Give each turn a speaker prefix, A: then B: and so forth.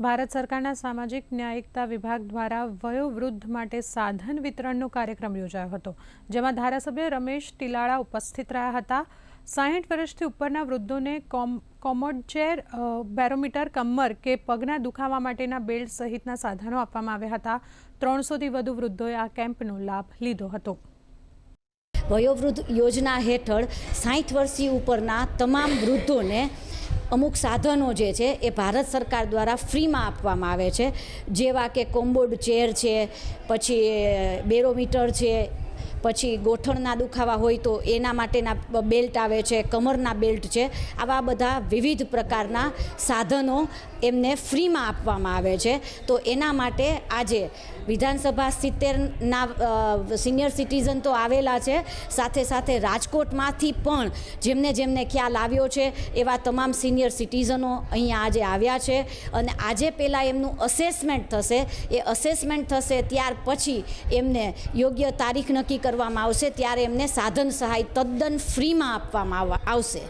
A: ભારત સરકારના સામાજિક ન્યાયિકતા વિભાગ દ્વારા વયોવૃદ્ધ માટે સાધન વિતરણનો કાર્યક્રમ યોજાયો હતો, જેમાં ધારાસભ્ય રમેશ ટીલાળા ઉપસ્થિત રહ્યા હતા। 60 વર્ષથી ઉપરના વૃદ્ધોને કોમોડ ચેર, બેરોમીટર, કમર કે પગના દુખાવા માટેના બેલ્ટ સહિતના સાધનો આપવામાં આવ્યા હતા। 300થી વધુ વૃદ્ધોએ આ કેમ્પનો લાભ લીધો હતો।
B: વયોવૃદ્ધ યોજના હેઠળ 60 વર્ષથી ઉપરના તમામ વૃદ્ધોને અમુક સાધનો જે છે એ ભારત સરકાર દ્વારા ફ્રીમાં આપવામાં આવે છે, જેવા કે કોમ્બોડ ચેર છે, પછી બેરોમીટર છે, પછી ગોઠણના દુખાવા હોય તો એના માટેના બેલ્ટ આવે છે, કમરના બેલ્ટ છે। આવા બધા વિવિધ પ્રકારના સાધનો એમને ફ્રીમાં આપવામાં આવે છે। તો એના માટે આજે વિધાનસભા 70ના સિનિયર સિટીઝન તો આવેલા છે, સાથે સાથે રાજકોટમાંથી પણ જેમને ખ્યાલ આવ્યો છે એવા તમામ સિનિયર સિટીઝનો અહીંયા આજે આવ્યા છે। અને આજે પહેલાં એમનું અસેસમેન્ટ થશે, એ અસેસમેન્ટ થશે ત્યાર પછી એમને યોગ્ય તારીખ નક્કી કરવામાં આવશે, ત્યારે એમને સાધન સહાય તદ્દન ફ્રીમાં આપવામાં આવશે।